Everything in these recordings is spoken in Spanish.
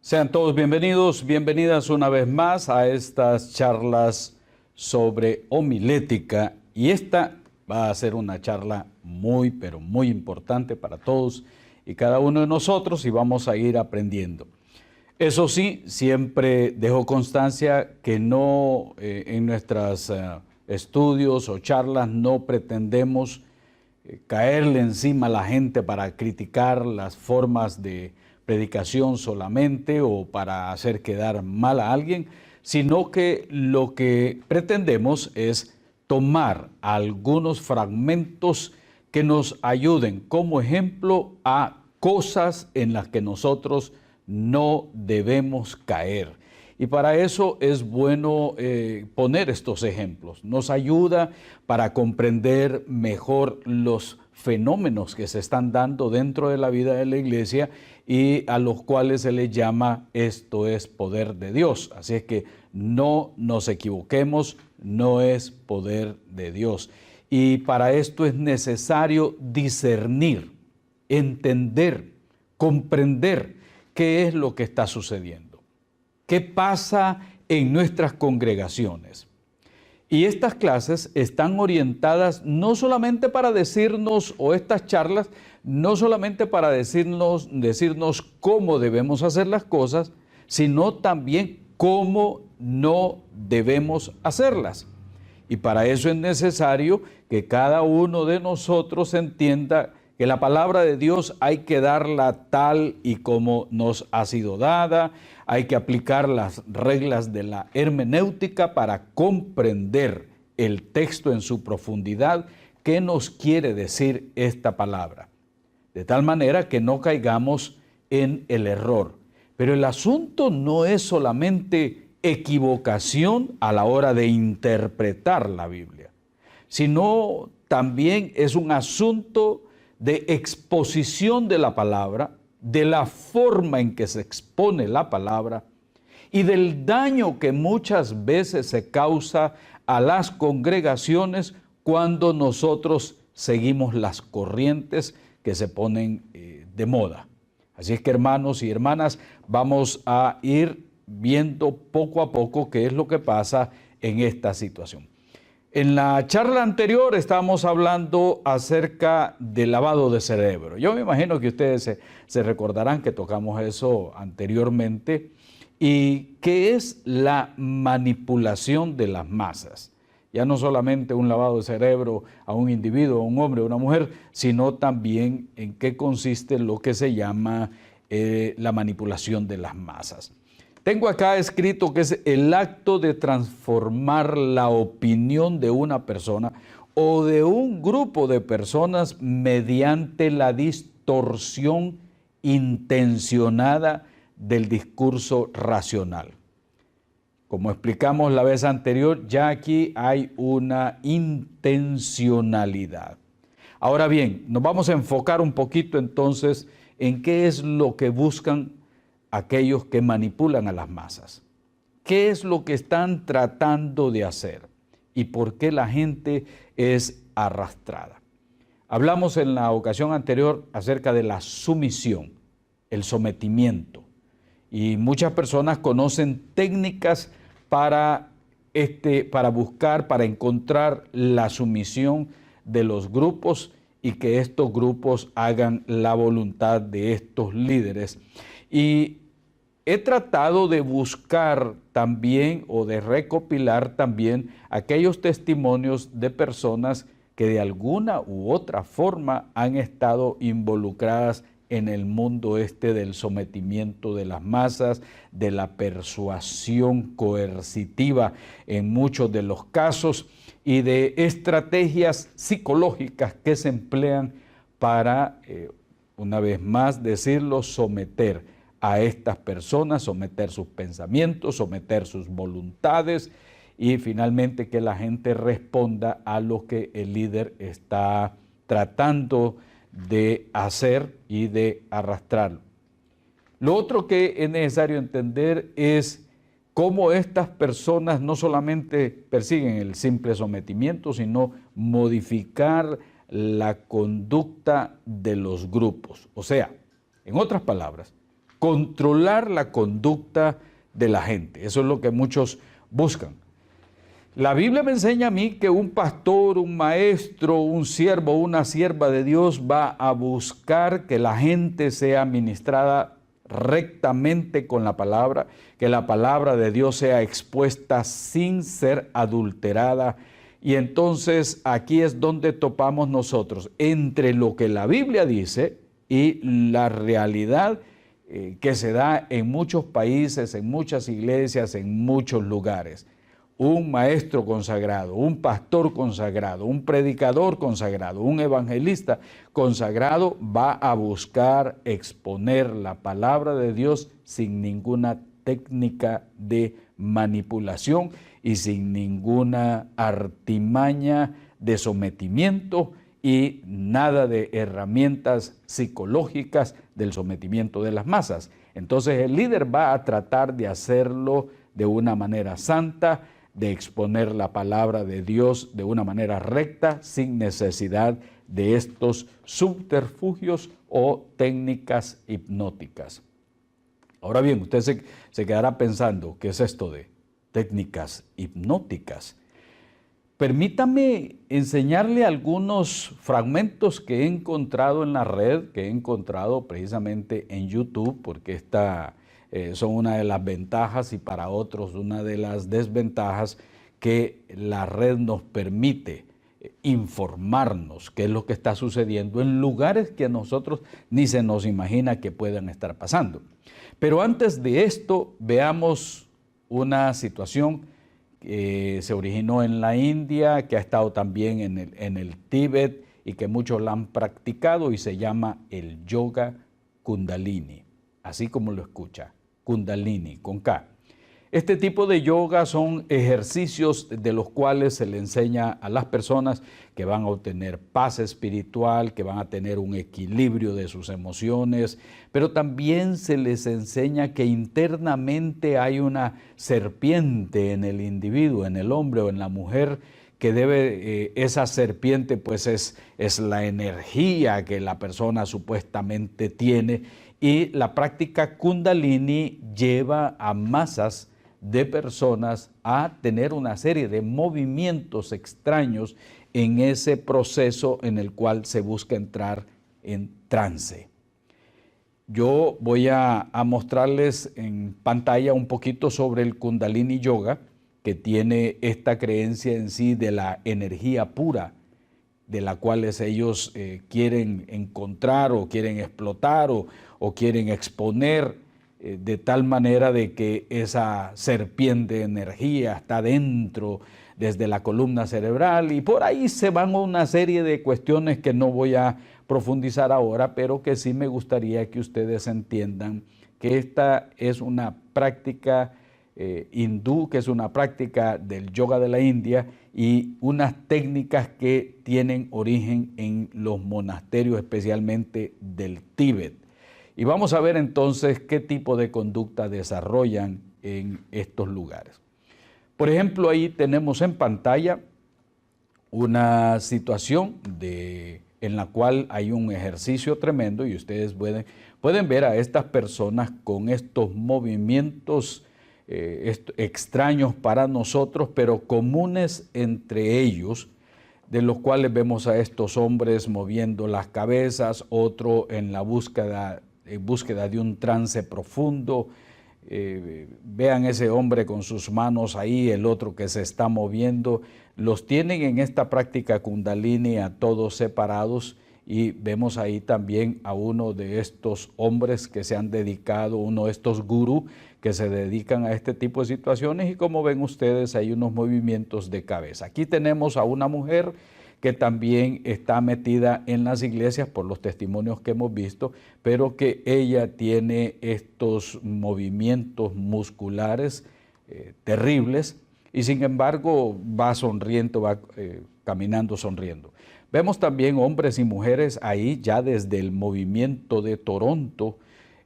Sean todos bienvenidos, bienvenidas una vez más a estas charlas sobre homilética, y esta va a ser una charla muy, pero muy importante para todos y cada uno de nosotros, y vamos a ir aprendiendo. Eso sí, siempre dejo constancia que no en nuestros estudios o charlas no pretendemos caerle encima a la gente para criticar las formas de predicación solamente o para hacer quedar mal a alguien, sino que lo que pretendemos es tomar algunos fragmentos que nos ayuden como ejemplo a cosas en las que nosotros no debemos caer. Y para eso es bueno poner estos ejemplos. Nos ayuda para comprender mejor los fenómenos que se están dando dentro de la vida de la iglesia y a los cuales se les llama esto es poder de Dios. Así es que no nos equivoquemos, no es poder de Dios. Y para esto es necesario discernir, entender, comprender qué es lo que está sucediendo, qué pasa en nuestras congregaciones. Y estas clases están orientadas no solamente para decirnos, o estas charlas, no solamente para decirnos cómo debemos hacer las cosas, sino también cómo no debemos hacerlas. Y para eso es necesario que cada uno de nosotros entienda que la palabra de Dios hay que darla tal y como nos ha sido dada, hay que aplicar las reglas de la hermenéutica para comprender el texto en su profundidad, qué nos quiere decir esta palabra, de tal manera que no caigamos en el error. Pero el asunto no es solamente equivocación a la hora de interpretar la Biblia, sino también es un asunto de exposición de la palabra, de la forma en que se expone la palabra y del daño que muchas veces se causa a las congregaciones cuando nosotros seguimos las corrientes que se ponen de moda. Así es que, hermanos y hermanas, vamos a ir viendo poco a poco qué es lo que pasa en esta situación. En la charla anterior estábamos hablando acerca del lavado de cerebro. Yo me imagino que ustedes se recordarán que tocamos eso anteriormente. ¿Y qué es la manipulación de las masas? Ya no solamente un lavado de cerebro a un individuo, a un hombre o una mujer, sino también en qué consiste lo que se llama la manipulación de las masas. Tengo acá escrito que es el acto de transformar la opinión de una persona o de un grupo de personas mediante la distorsión intencionada del discurso racional. Como explicamos la vez anterior, ya aquí hay una intencionalidad. Ahora bien, nos vamos a enfocar un poquito entonces en qué es lo que buscan aquellos que manipulan a las masas. ¿Qué es lo que están tratando de hacer? ¿Y por qué la gente es arrastrada? Hablamos en la ocasión anterior acerca de la sumisión, el sometimiento. Y muchas personas conocen técnicas para buscar, para encontrar la sumisión de los grupos y que estos grupos hagan la voluntad de estos líderes. Y he tratado de buscar también o de recopilar también aquellos testimonios de personas que de alguna u otra forma han estado involucradas en el mundo del sometimiento de las masas, de la persuasión coercitiva en muchos de los casos y de estrategias psicológicas que se emplean para, una vez más decirlo, someter a estas personas, someter sus pensamientos, someter sus voluntades y finalmente que la gente responda a lo que el líder está tratando de hacer y de arrastrarlo. Lo otro que es necesario entender es cómo estas personas no solamente persiguen el simple sometimiento, sino modificar la conducta de los grupos. O sea, en otras palabras, controlar la conducta de la gente. Eso es lo que muchos buscan. La Biblia me enseña a mí que un pastor, un maestro, un siervo, una sierva de Dios va a buscar que la gente sea ministrada rectamente con la palabra, que la palabra de Dios sea expuesta sin ser adulterada. Y entonces aquí es donde topamos nosotros entre lo que la Biblia dice y la realidad que se da en muchos países, en muchas iglesias, en muchos lugares. Un maestro consagrado, un pastor consagrado, un predicador consagrado, un evangelista consagrado va a buscar exponer la palabra de Dios sin ninguna técnica de manipulación y sin ninguna artimaña de sometimiento y nada de herramientas psicológicas del sometimiento de las masas. Entonces el líder va a tratar de hacerlo de una manera santa, de exponer la palabra de Dios de una manera recta, sin necesidad de estos subterfugios o técnicas hipnóticas. Ahora bien, usted se quedará pensando, ¿qué es esto de técnicas hipnóticas? Permítame enseñarle algunos fragmentos que he encontrado en la red, que he encontrado precisamente en YouTube, porque son una de las ventajas y para otros una de las desventajas que la red nos permite informarnos qué es lo que está sucediendo en lugares que a nosotros ni se nos imagina que puedan estar pasando. Pero antes de esto, veamos una situación que se originó en la India, que ha estado también en el Tíbet y que muchos la han practicado y se llama el yoga kundalini, así como lo escucha. Kundalini, con K. Este tipo de yoga son ejercicios de los cuales se le enseña a las personas que van a obtener paz espiritual, que van a tener un equilibrio de sus emociones, pero también se les enseña que internamente hay una serpiente en el individuo, en el hombre o en la mujer, que esa serpiente pues es la energía que la persona supuestamente tiene. Y la práctica Kundalini lleva a masas de personas a tener una serie de movimientos extraños en ese proceso en el cual se busca entrar en trance. Yo voy a mostrarles en pantalla un poquito sobre el Kundalini Yoga, que tiene esta creencia en sí de la energía pura, de la cual ellos quieren encontrar o quieren explotar o quieren exponer de tal manera de que esa serpiente de energía está dentro desde la columna cerebral y por ahí se van una serie de cuestiones que no voy a profundizar ahora, pero que sí me gustaría que ustedes entiendan que esta es una práctica hindú, que es una práctica del yoga de la India y unas técnicas que tienen origen en los monasterios, especialmente del Tíbet. Y vamos a ver entonces qué tipo de conducta desarrollan en estos lugares. Por ejemplo, ahí tenemos en pantalla una situación en la cual hay un ejercicio tremendo y ustedes pueden ver a estas personas con estos movimientos extraños para nosotros, pero comunes entre ellos, de los cuales vemos a estos hombres moviendo las cabezas, otro en la búsqueda de un trance profundo. Vean ese hombre con sus manos ahí, el otro que se está moviendo. Los tienen en esta práctica Kundalini a todos separados y vemos ahí también a uno de estos hombres que se han dedicado, uno de estos gurús que se dedican a este tipo de situaciones y como ven ustedes hay unos movimientos de cabeza. Aquí tenemos a una mujer que también está metida en las iglesias por los testimonios que hemos visto, pero que ella tiene estos movimientos musculares terribles y sin embargo va sonriendo, va caminando sonriendo. Vemos también hombres y mujeres ahí ya desde el movimiento de Toronto,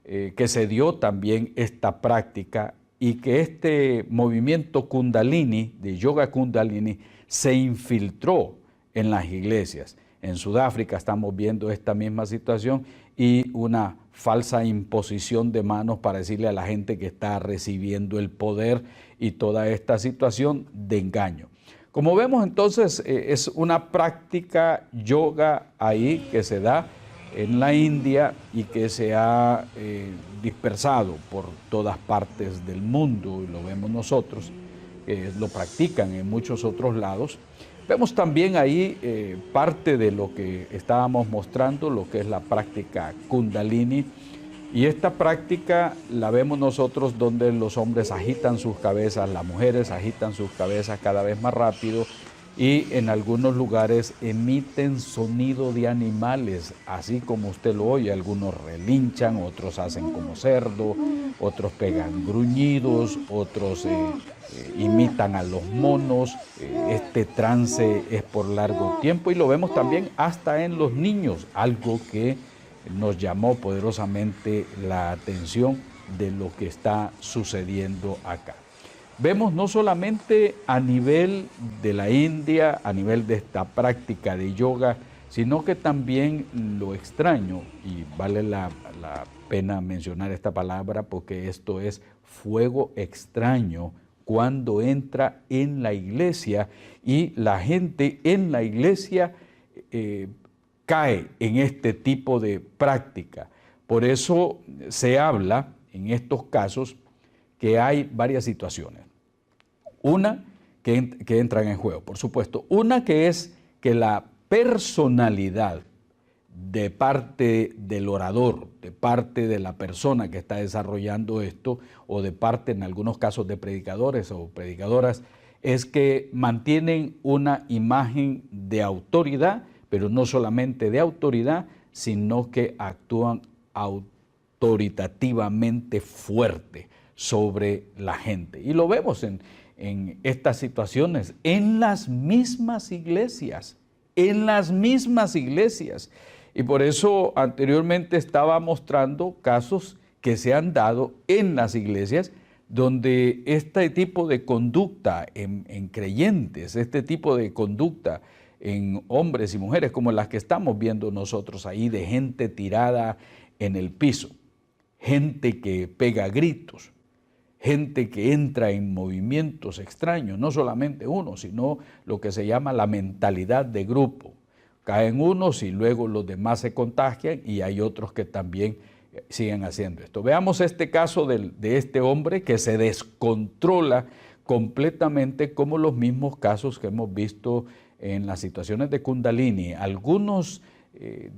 que se dio también esta práctica y que este movimiento Kundalini, de yoga Kundalini, se infiltró en las iglesias. En Sudáfrica estamos viendo esta misma situación y una falsa imposición de manos para decirle a la gente que está recibiendo el poder y toda esta situación de engaño. Como vemos entonces, es una práctica yoga ahí que se da en la India y que se ha dispersado por todas partes del mundo, y lo vemos nosotros, lo practican en muchos otros lados. Vemos también ahí parte de lo que estábamos mostrando, lo que es la práctica Kundalini, y esta práctica la vemos nosotros donde los hombres agitan sus cabezas, las mujeres agitan sus cabezas cada vez más rápido y en algunos lugares emiten sonido de animales, así como usted lo oye. Algunos relinchan, otros hacen como cerdo, otros pegan gruñidos, otros imitan a los monos. Este trance es por largo tiempo y lo vemos también hasta en los niños, algo que nos llamó poderosamente la atención de lo que está sucediendo acá. Vemos no solamente a nivel de la India, a nivel de esta práctica de yoga, sino que también lo extraño, y vale la pena mencionar esta palabra porque esto es fuego extraño cuando entra en la iglesia y la gente en la iglesia cae en este tipo de práctica. Por eso se habla en estos casos que hay varias situaciones. Una que entran en juego, por supuesto. Una que es que la personalidad de parte del orador, de parte de la persona que está desarrollando esto, o de parte en algunos casos de predicadores o predicadoras, es que mantienen una imagen de autoridad, pero no solamente de autoridad, sino que actúan autoritativamente fuerte sobre la gente. Y lo vemos en estas situaciones, en las mismas iglesias, Y por eso anteriormente estaba mostrando casos que se han dado en las iglesias, donde este tipo de conducta en creyentes, este tipo de conducta en hombres y mujeres como las que estamos viendo nosotros ahí, de gente tirada en el piso, gente que pega gritos, gente que entra en movimientos extraños, no solamente uno, sino lo que se llama la mentalidad de grupo. Caen unos y luego los demás se contagian y hay otros que también siguen haciendo esto. Veamos este caso de este hombre que se descontrola completamente, como los mismos casos que hemos visto en las situaciones de Kundalini. Algunos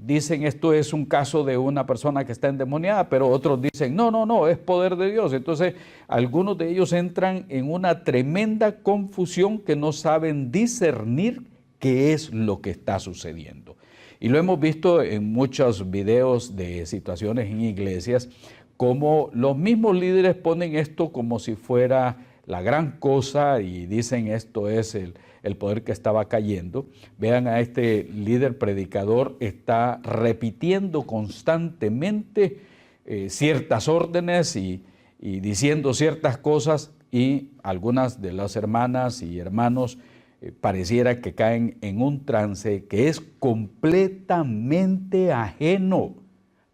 dicen esto es un caso de una persona que está endemoniada, pero otros dicen no, es poder de Dios. Entonces algunos de ellos entran en una tremenda confusión que no saben discernir qué es lo que está sucediendo. Y lo hemos visto en muchos videos de situaciones en iglesias, como los mismos líderes ponen esto como si fuera la gran cosa y dicen esto es el poder que estaba cayendo. Vean a este líder predicador, está repitiendo constantemente ciertas órdenes y diciendo ciertas cosas, y algunas de las hermanas y hermanos pareciera que caen en un trance que es completamente ajeno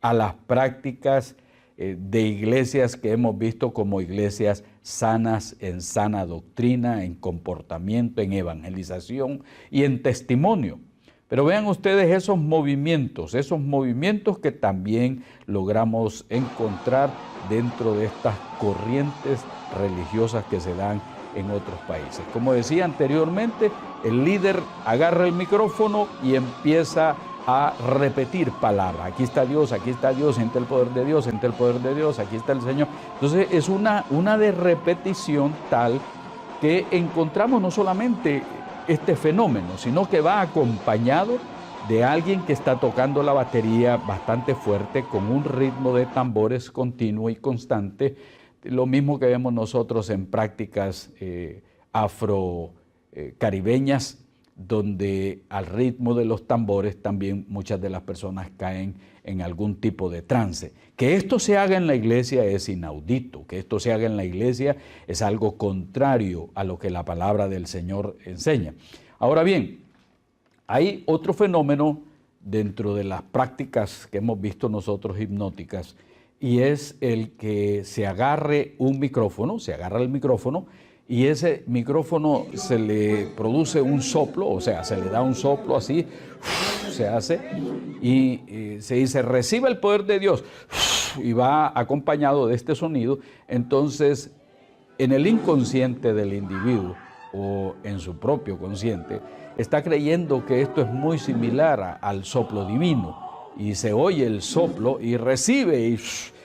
a las prácticas de iglesias que hemos visto como iglesias sanas en sana doctrina, en comportamiento, en evangelización y en testimonio. Pero vean ustedes esos movimientos que también logramos encontrar dentro de estas corrientes religiosas que se dan en otros países. Como decía anteriormente, el líder agarra el micrófono y empieza a repetir palabras. Aquí está Dios, siente el poder de Dios, siente el poder de Dios, aquí está el Señor. Entonces es una de repetición tal que encontramos no solamente este fenómeno, sino que va acompañado de alguien que está tocando la batería bastante fuerte con un ritmo de tambores continuo y constante, lo mismo que vemos nosotros en prácticas afro-caribeñas, donde al ritmo de los tambores también muchas de las personas caen en algún tipo de trance. Que esto se haga en la iglesia es inaudito, que esto se haga en la iglesia es algo contrario a lo que la palabra del Señor enseña. Ahora bien, hay otro fenómeno dentro de las prácticas que hemos visto nosotros hipnóticas, y es el que se agarre un micrófono, se agarra el micrófono y ese micrófono se le produce un soplo, o sea, se le da un soplo así, se hace y se dice, recibe el poder de Dios, y va acompañado de este sonido. Entonces, en el inconsciente del individuo o en su propio consciente, está creyendo que esto es muy similar al soplo divino, y se oye el soplo y recibe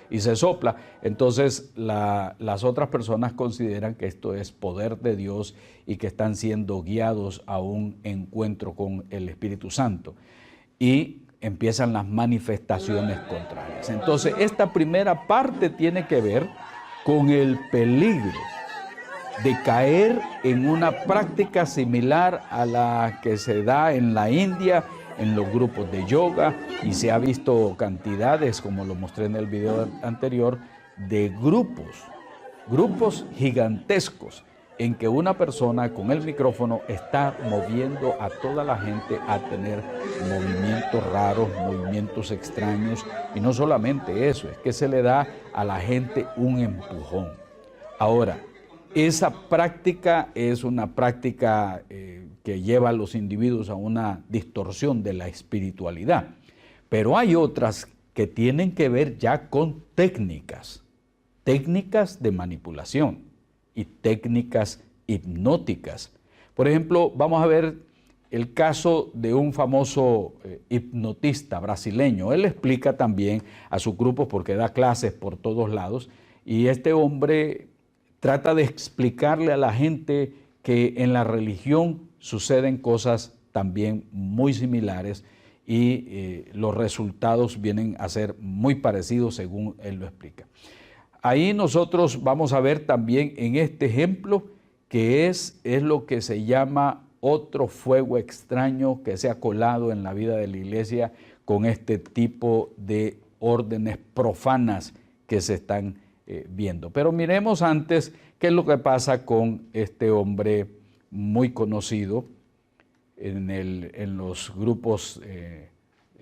y se sopla. Entonces las otras personas consideran que esto es poder de Dios y que están siendo guiados a un encuentro con el Espíritu Santo, y empiezan las manifestaciones contrarias. Entonces esta primera parte tiene que ver con el peligro de caer en una práctica similar a la que se da en la India, en los grupos de yoga, y se ha visto cantidades, como lo mostré en el video anterior, de grupos gigantescos en que una persona con el micrófono está moviendo a toda la gente a tener movimientos raros, movimientos extraños, y no solamente eso, es que se le da a la gente un empujón. Ahora, esa práctica es una práctica que lleva a los individuos a una distorsión de la espiritualidad, pero hay otras que tienen que ver ya con técnicas de manipulación y técnicas hipnóticas. Por ejemplo, vamos a ver el caso de un famoso hipnotista brasileño. Él explica también a sus grupos, porque da clases por todos lados, y este hombre trata de explicarle a la gente que en la religión suceden cosas también muy similares, y los resultados vienen a ser muy parecidos según él lo explica. Ahí nosotros vamos a ver también en este ejemplo que es lo que se llama otro fuego extraño que se ha colado en la vida de la iglesia con este tipo de órdenes profanas que se están viendo. Pero miremos antes qué es lo que pasa con este hombre muy conocido en los grupos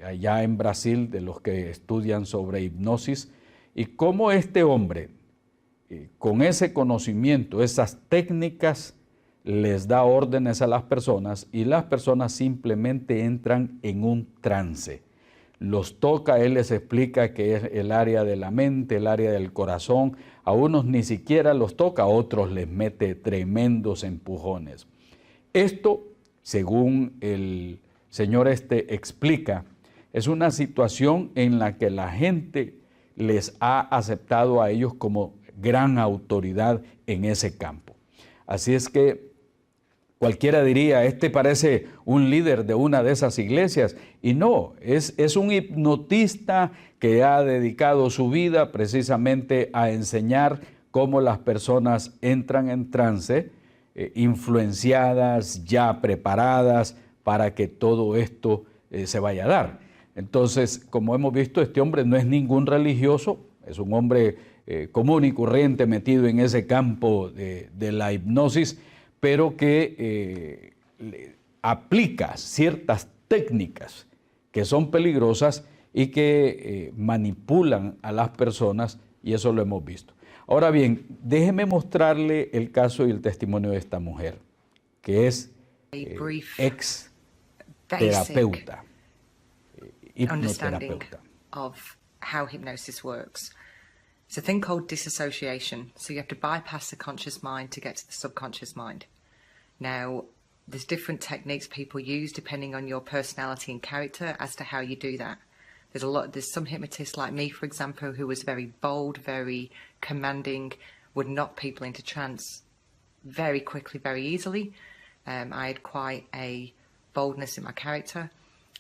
allá en Brasil, de los que estudian sobre hipnosis, y cómo este hombre, con ese conocimiento, esas técnicas, les da órdenes a las personas, y las personas simplemente entran en un trance. Los toca, él les explica que es el área de la mente, el área del corazón. A unos ni siquiera los toca, a otros les mete tremendos empujones. Esto, según el señor explica, es una situación en la que la gente les ha aceptado a ellos como gran autoridad en ese campo. Así es que cualquiera diría, este parece un líder de una de esas iglesias, y no, es un hipnotista que ha dedicado su vida precisamente a enseñar cómo las personas entran en trance, influenciadas, ya preparadas para que todo esto se vaya a dar. Entonces, como hemos visto, este hombre no es ningún religioso, es un hombre común y corriente metido en ese campo de la hipnosis, pero que aplica ciertas técnicas que son peligrosas y que manipulan a las personas, y eso lo hemos visto. Ahora bien, déjeme mostrarle el caso y el testimonio de esta mujer, que es ex terapeuta, hipnoterapeuta. Of how hypnosis works. It's a thing called disassociation. So you have to bypass the conscious mind to get to the subconscious mind. Now, there's different techniques people use depending on your personality and character as to how you do that. There's some hypnotists like me, for example, who was very bold, very commanding, would knock people into trance very quickly, very easily. I had quite a boldness in my character.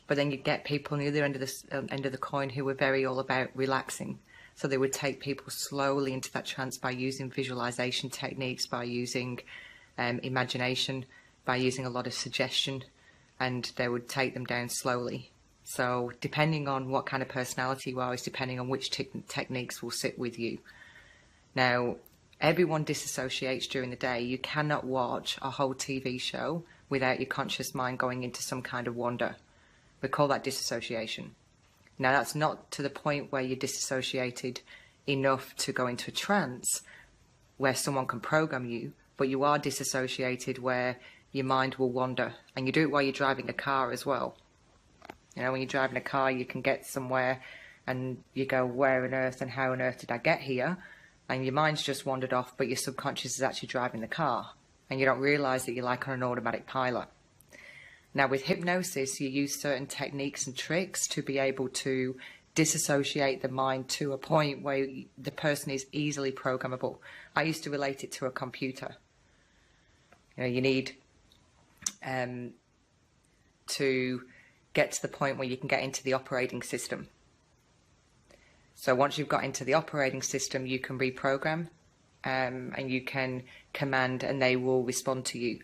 But then you'd get people on the other end of the coin who were very all about relaxing. So they would take people slowly into that trance by using visualization techniques, by using imagination, by using a lot of suggestion, and they would take them down slowly. So depending on what kind of personality you are is depending on which techniques will sit with you. Now, everyone disassociates during the day. You cannot watch a whole TV show without your conscious mind going into some kind of wander. We call that disassociation. Now, that's not to the point where you're disassociated enough to go into a trance where someone can program you, but you are disassociated where your mind will wander, and you do it while you're driving a car as well. You know, when you're driving a car, you can get somewhere and you go, where on earth and how on earth did I get here? And your mind's just wandered off, but your subconscious is actually driving the car, and you don't realize that you're like on an automatic pilot. Now, with hypnosis, you use certain techniques and tricks to be able to disassociate the mind to a point where the person is easily programmable. I used to relate it to a computer. You know, you need to get to the point where you can get into the operating system. So once you've got into the operating system, you can reprogram and you can command, and they will respond to you.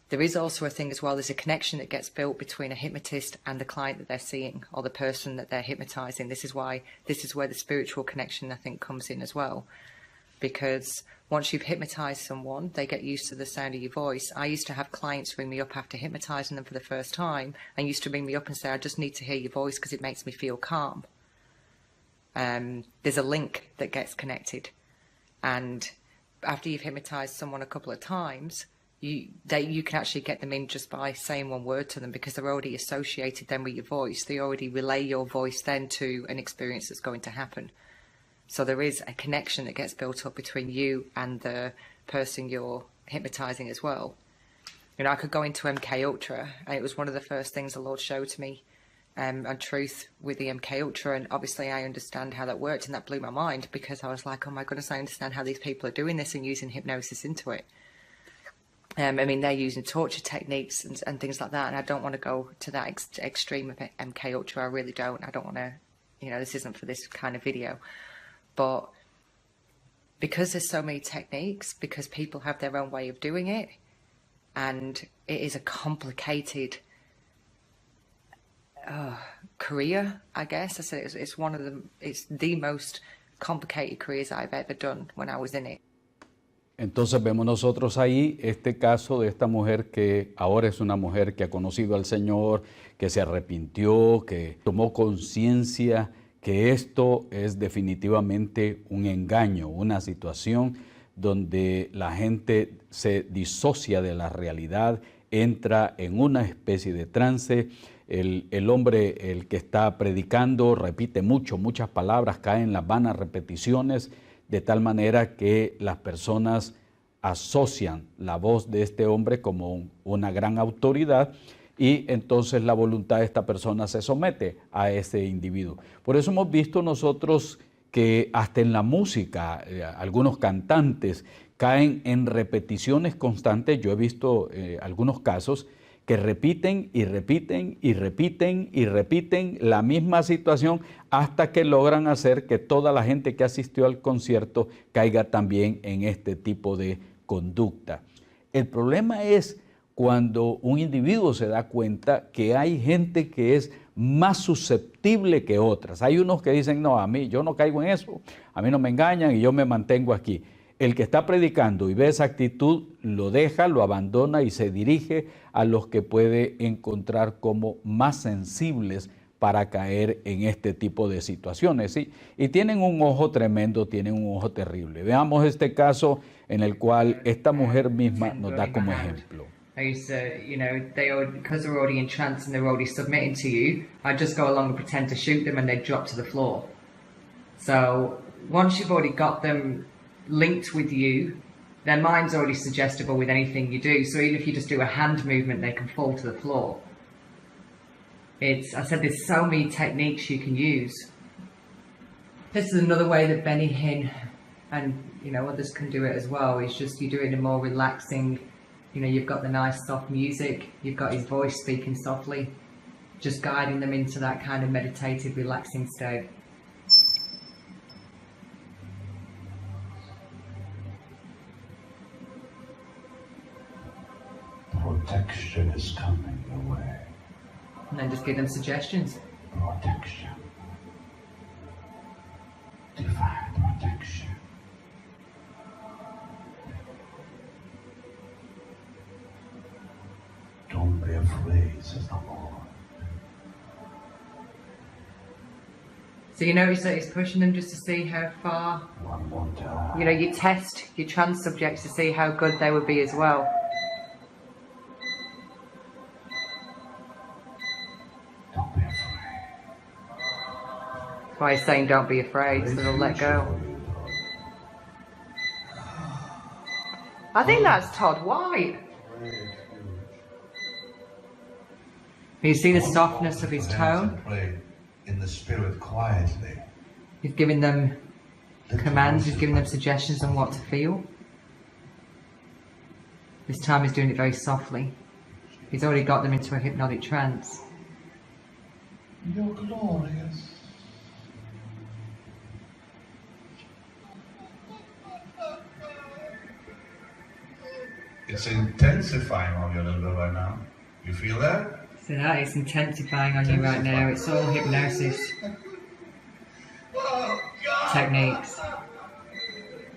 There is also a thing as well, there's a connection that gets built between a hypnotist and the client that they're seeing, or the person that they're hypnotizing. This is where the spiritual connection, I think, comes in as well. Because once you've hypnotized someone, they get used to the sound of your voice. I used to have clients ring me up after hypnotizing them for the first time, and used to ring me up and say, I just need to hear your voice because it makes me feel calm. There's a link that gets connected. And after you've hypnotized someone a couple of times, you can actually get them in just by saying one word to them, because they're already associated then with your voice. They already relay your voice then to an experience that's going to happen. So there is a connection that gets built up between you and the person you're hypnotizing as well. You know, I could go into MK Ultra, and it was one of the first things the Lord showed to me on truth with the MK Ultra, and obviously I understand how that worked, and that blew my mind, because I was like, oh my goodness, I understand how these people are doing this and using hypnosis into it. I mean, they're using torture techniques and things like that, and I don't want to go to that extreme of MK Ultra. I really don't. I don't want to, you know, this isn't for this kind of video. But because there's so many techniques, because people have their own way of doing it, and it is a complicated career, I guess. I said it's the most complicated careers I've ever done when I was in it. Entonces vemos nosotros ahí este caso de esta mujer que ahora es una mujer que ha conocido al Señor, que se arrepintió, que tomó conciencia que esto es definitivamente un engaño, una situación donde la gente se disocia de la realidad, entra en una especie de trance. El hombre, el que está predicando, repite muchas palabras, cae en las vanas repeticiones, de tal manera que las personas asocian la voz de este hombre como una gran autoridad, y entonces la voluntad de esta persona se somete a ese individuo. Por eso hemos visto nosotros que hasta en la música, algunos cantantes caen en repeticiones constantes. Yo he visto algunos casos que repiten y repiten y repiten y repiten la misma situación hasta que logran hacer que toda la gente que asistió al concierto caiga también en este tipo de conducta. El problema es cuando un individuo se da cuenta que hay gente que es más susceptible que otras. Hay unos que dicen, no, a mí yo no caigo en eso, a mí no me engañan y yo me mantengo aquí. El que está predicando y ve esa actitud lo deja, lo abandona y se dirige a los que puede encontrar como más sensibles para caer en este tipo de situaciones, ¿sí? Y tienen un ojo tremendo, tienen un ojo terrible. Veamos este caso en el cual esta mujer misma nos da como ejemplo. I used to, you know, because they're already in trance and they're already submitting to you, I'd just go along and pretend to shoot them and they'd drop to the floor. So once you've already got them linked with you, their mind's already suggestible with anything you do. So even if you just do a hand movement, they can fall to the floor. I said there's so many techniques you can use. This is another way that Benny Hinn and, you know, others can do it as well. It's just you do it in a more relaxing, you know, you've got the nice soft music, you've got his voice speaking softly, just guiding them into that kind of meditative, relaxing state. Protection is coming your way. And then just give them suggestions. Protection. Divine protection. Don't be afraid, says the Lord. So you notice that he's pushing them just to see how far, One more time. you know, you test your trance subjects to see how good they would be as well. Don't be afraid. That's why he's saying don't be afraid, so they'll let go. I think that's Todd White. You see the softness of his tone? Play in the spirit quietly. He's giving them commands, he's giving them suggestions on what to feel. This time he's doing it very softly. He's already got them into a hypnotic trance. You're glorious. It's intensifying on you a little bit right now. You feel that? So that is intensifying on you right now. It's all hypnosis techniques.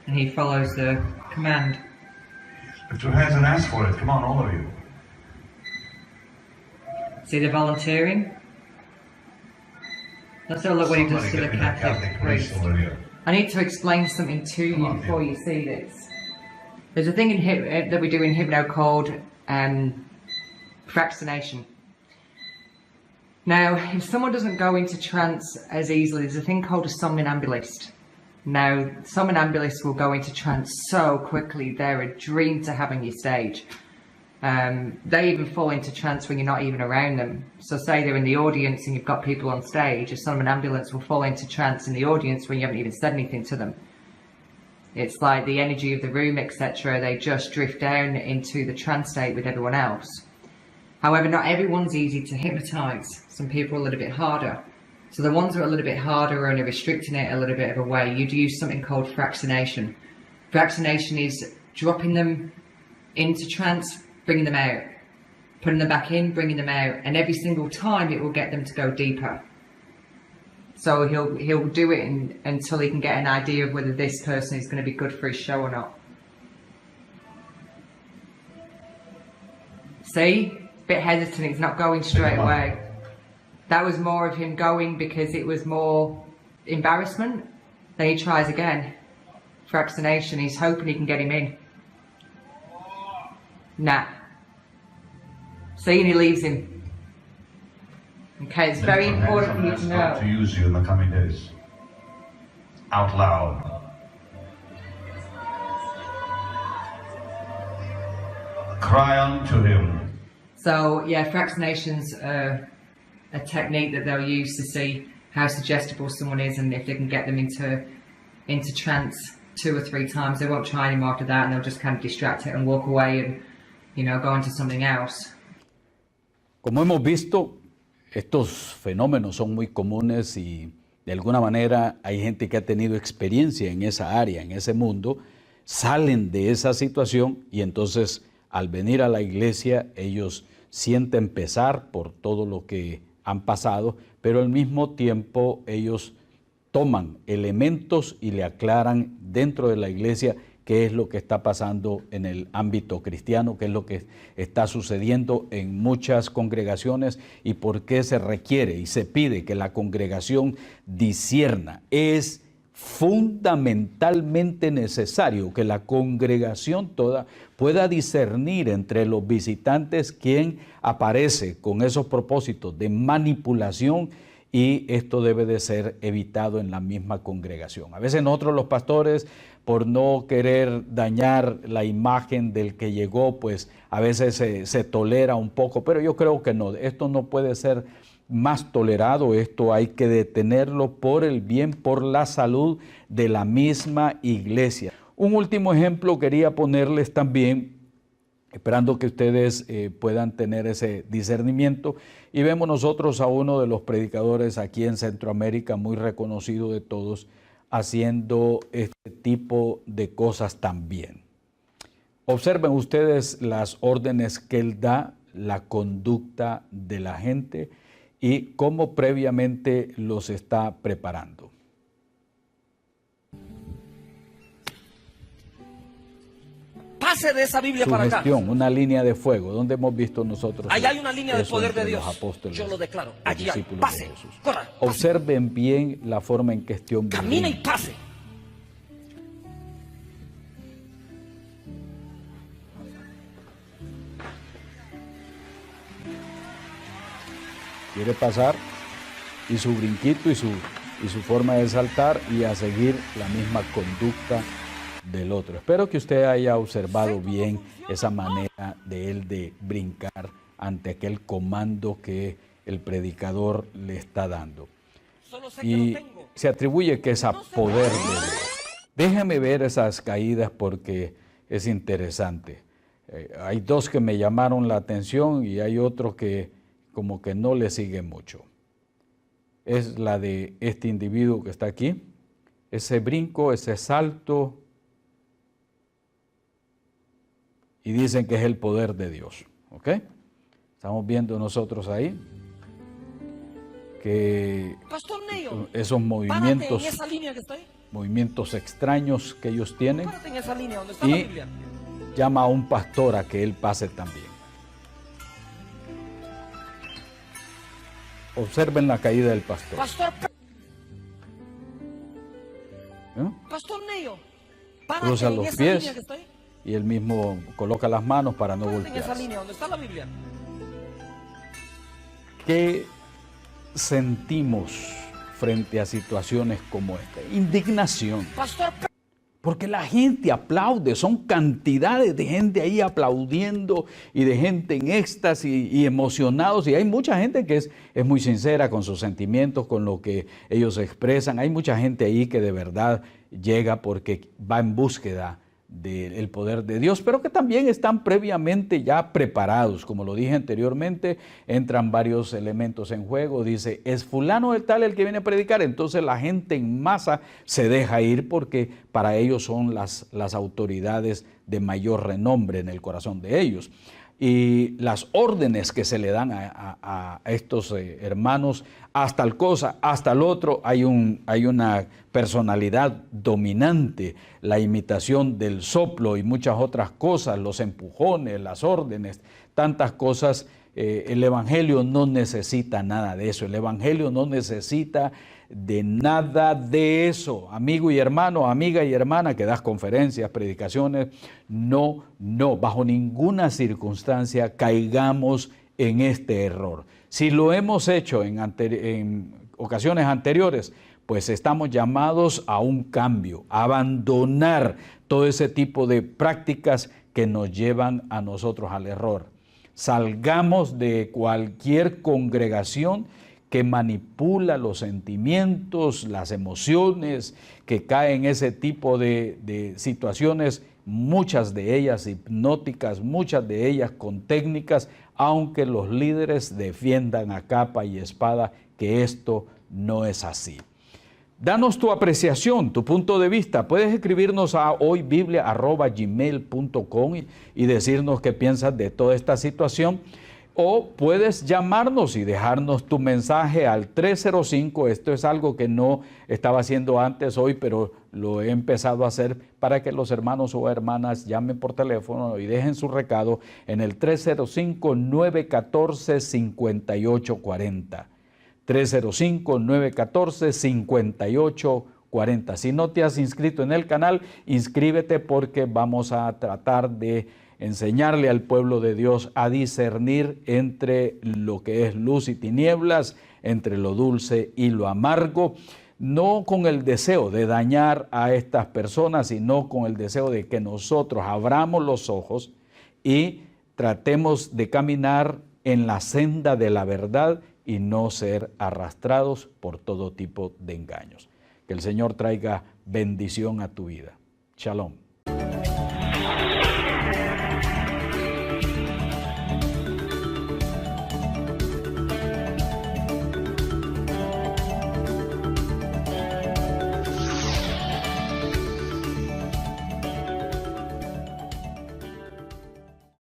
And he follows the command. Lift your hands and ask for it. Come on, all of you. See the volunteering? Let's have a look what he does Somebody to the get me that Catholic priest priest. over here. I need to explain something to you on, before you see this. There's a thing in that we do in hypno called fractionation. Now, if someone doesn't go into trance as easily, there's a thing called a somnambulist. Now, somnambulists will go into trance so quickly, they're a dream to have on your stage. They even fall into trance when you're not even around them. So say they're in the audience and you've got people on stage, a somnambulist will fall into trance in the audience when you haven't even said anything to them. It's like the energy of the room, etc. They just drift down into the trance state with everyone else. However, not everyone's easy to hypnotize. Some people are a little bit harder. So the ones that are a little bit harder and are restricting it a little bit of a way, you'd use something called fractionation. Fractionation is dropping them into trance, bringing them out, putting them back in, bringing them out, and every single time it will get them to go deeper. So he'll do it until he can get an idea of whether this person is going to be good for his show or not. See? Bit hesitant, he's not going straight away. That was more of him going because it was more embarrassment. Then he tries again. Fractionation, he's hoping he can get him in. Nah. See, and he leaves him. Okay, it's very important for you to know. To use you in the coming days. Out loud. Cry unto him. So yeah, fractionation's a technique that they'll use to see how suggestible someone is, and if they can get them into trance 2 or 3 times, they won't try anymore after that, and they'll just kind of distract it and walk away and, you know, go into something else. Como hemos visto, estos fenómenos son muy comunes y de alguna manera hay gente que ha tenido experiencia en esa área, en ese mundo, salen de esa situación y entonces al venir a la iglesia ellos sienten pesar por todo lo que han pasado, pero al mismo tiempo ellos toman elementos y le aclaran dentro de la iglesia qué es lo que está pasando en el ámbito cristiano, qué es lo que está sucediendo en muchas congregaciones y por qué se requiere y se pide que la congregación discierna. Es fundamentalmente necesario que la congregación toda pueda discernir entre los visitantes quién aparece con esos propósitos de manipulación, y esto debe de ser evitado en la misma congregación. A veces nosotros los pastores, por no querer dañar la imagen del que llegó, pues a veces se tolera un poco, pero yo creo que no, esto no puede ser más tolerado, esto hay que detenerlo por el bien, por la salud de la misma iglesia. Un último ejemplo quería ponerles también, esperando que ustedes puedan tener ese discernimiento, y vemos nosotros a uno de los predicadores aquí en Centroamérica, muy reconocido de todos, haciendo este tipo de cosas también. Observen ustedes las órdenes que él da, la conducta de la gente y cómo previamente los está preparando. Pa! pase de esa Biblia su para acá. gestión, una línea de fuego, donde hemos visto nosotros. Ahí hay una línea de eso poder de entre Dios. los apóstoles, Yo lo declaro. los Allí hay. discípulos Pase. de Jesús. Corra. Pase. Observen bien la forma en que este hombre Camina y brinca. pase. Quiere pasar y su brinquito y su forma de saltar y a seguir la misma conducta del otro. Espero que usted haya observado bien esa manera de él de brincar ante aquel comando que el predicador le está dando. Solo sé que Y lo tengo. se atribuye que es a poder de Dios. Déjeme ver esas caídas porque es interesante. Hay dos que me llamaron la atención y hay otro que como que no le sigue mucho. Es la de este individuo que está aquí. Ese brinco, ese salto. Y dicen que es el poder de Dios. ¿Ok? Estamos viendo nosotros ahí que Pastor Neyo, esos párate movimientos, en esa línea que está ahí. movimientos extraños que ellos tienen, Párate en esa línea donde está la y Biblia. llama a un pastor a que él pase también. Observen la caída del pastor. ¿Eh? Pastor Neyo, párate Cruza en los esa pies línea que está ahí. y él mismo coloca las manos para no Párate en esa golpearse. línea donde está la Biblia. ¿Qué sentimos frente a situaciones como esta? Indignación. Pastor, Porque la gente aplaude, son cantidades de gente ahí aplaudiendo y de gente en éxtasis y emocionados. Y hay mucha gente que es muy sincera con sus sentimientos, con lo que ellos expresan. Hay mucha gente ahí que de verdad llega porque va en búsqueda del poder de Dios, pero que también están previamente ya preparados. Como lo dije anteriormente, entran varios elementos en juego. Dice, ¿es fulano el tal el que viene a predicar? Entonces la gente en masa se deja ir porque para ellos son las autoridades de mayor renombre en el corazón de ellos. Y las órdenes que se le dan a estos hermanos, hasta el cosa, hasta el otro, hay una personalidad dominante, la imitación del soplo y muchas otras cosas, los empujones, las órdenes, tantas cosas. El Evangelio no necesita nada de eso, el Evangelio no necesita de nada de eso. Amigo y hermano, amiga y hermana que das conferencias, predicaciones, no, bajo ninguna circunstancia caigamos en este error. Si lo hemos hecho en ocasiones anteriores, pues estamos llamados a un cambio, a abandonar todo ese tipo de prácticas que nos llevan a nosotros al error. Salgamos de cualquier congregación que manipula los sentimientos, las emociones, que caen en ese tipo de situaciones, muchas de ellas hipnóticas, muchas de ellas con técnicas, aunque los líderes defiendan a capa y espada que esto no es así. Danos tu apreciación, tu punto de vista. Puedes escribirnos a hoybiblia@gmail.com y decirnos qué piensas de toda esta situación. O puedes llamarnos y dejarnos tu mensaje al 305. Esto es algo que no estaba haciendo antes hoy, pero lo he empezado a hacer para que los hermanos o hermanas llamen por teléfono y dejen su recado en el 305-914-5840. 305-914-5840. Si no te has inscrito en el canal, inscríbete porque vamos a tratar de enseñarle al pueblo de Dios a discernir entre lo que es luz y tinieblas, entre lo dulce y lo amargo, no con el deseo de dañar a estas personas, sino con el deseo de que nosotros abramos los ojos y tratemos de caminar en la senda de la verdad y no ser arrastrados por todo tipo de engaños. Que el Señor traiga bendición a tu vida. Shalom.